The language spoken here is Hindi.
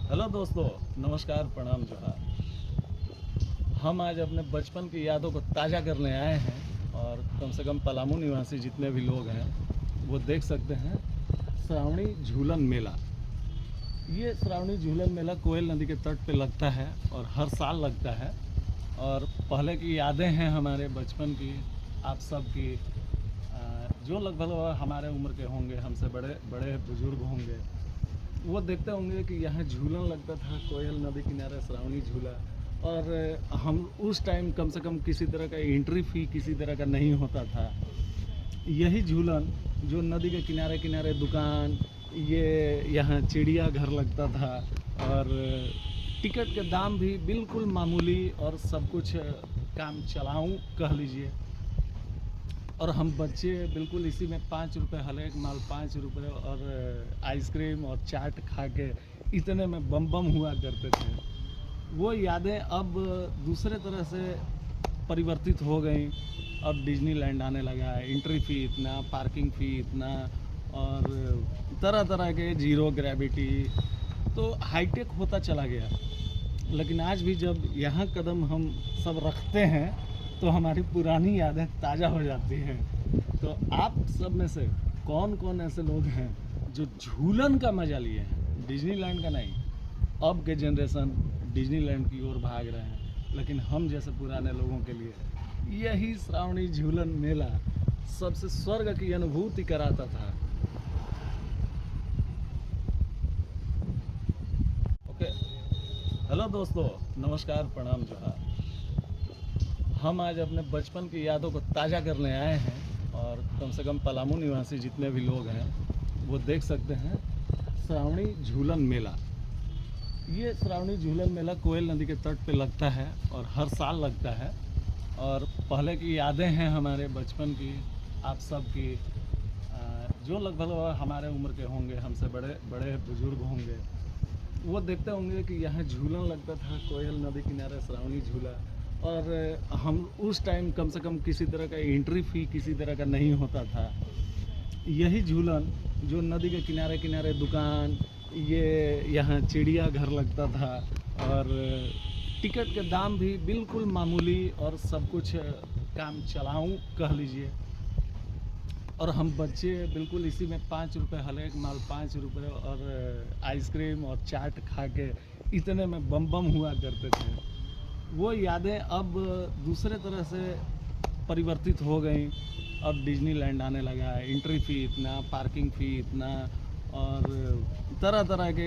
हेलो दोस्तों, नमस्कार, प्रणाम, जोहार। हम आज अपने बचपन की यादों को ताज़ा करने आए हैं और कम से कम पलामू निवासी जितने भी लोग हैं वो देख सकते हैं श्रावणी झूलन मेला। ये श्रावणी झूलन मेला कोयल नदी के तट पे लगता है और हर साल लगता है। और पहले की यादें हैं हमारे बचपन की, आप सब की, जो लगभग हमारे उम्र के होंगे, हमसे बड़े बड़े बुजुर्ग होंगे, वो देखते होंगे कि यहाँ झूलन लगता था कोयल नदी किनारे, श्रावणी झूला। और हम उस टाइम कम से कम किसी तरह का एंट्री फ़ी किसी तरह का नहीं होता था। यही झूलन जो नदी के किनारे किनारे दुकान, ये यहाँ चिड़िया घर लगता था और टिकट के दाम भी बिल्कुल मामूली और सब कुछ काम चलाऊँ कह लीजिए। और हम बच्चे बिल्कुल इसी में 5 रुपये हर एक माल, 5 रुपये, और आइसक्रीम और चाट खा के इतने में बम बम हुआ करते थे। वो यादें अब दूसरे तरह से परिवर्तित हो गई। अब डिज्नीलैंड आने लगा है, एंट्री फ़ी इतना, पार्किंग फ़ी इतना, और तरह तरह के जीरो ग्रेविटी, तो हाईटेक होता चला गया। लेकिन आज भी जब यहाँ कदम हम सब रखते हैं तो हमारी पुरानी यादें ताज़ा हो जाती हैं। तो आप सब में से कौन कौन ऐसे लोग हैं जो झूलन का मज़ा लिए हैं, डिज्नीलैंड का नहीं? अब के जनरेशन डिज्नीलैंड की ओर भाग रहे हैं, लेकिन हम जैसे पुराने लोगों के लिए यही श्रावणी झूलन मेला सबसे स्वर्ग की अनुभूति कराता था। ओके, हेलो दोस्तों, नमस्कार, प्रणाम, जोहार। हम आज अपने बचपन की यादों को ताज़ा करने आए हैं और कम से कम पलामू निवासी जितने भी लोग हैं वो देख सकते हैं श्रावणी झूलन मेला। ये श्रावणी झूलन मेला कोयल नदी के तट पे लगता है और हर साल लगता है। और पहले की यादें हैं हमारे बचपन की, आप सब की, जो लगभग हमारे उम्र के होंगे, हमसे बड़े बड़े बुजुर्ग होंगे, वो देखते होंगे कि यहाँ झूलन लगता था कोयल नदी किनारे, श्रावणी झूला। और हम उस टाइम कम से कम किसी तरह का एंट्री फ़ी किसी तरह का नहीं होता था। यही झूलन जो नदी के किनारे किनारे दुकान, ये यहाँ चिड़िया घर लगता था और टिकट के दाम भी बिल्कुल मामूली और सब कुछ काम चलाऊँ कह लीजिए। और हम बच्चे बिल्कुल इसी में 5 रुपये हर एक माल, 5 रुपये, और आइसक्रीम और चाट खा के इतने में बम बम हुआ करते थे। वो यादें अब दूसरे तरह से परिवर्तित हो गई। अब डिज्नीलैंड आने लगा है, एंट्री फ़ी इतना, पार्किंग फ़ी इतना, और तरह तरह के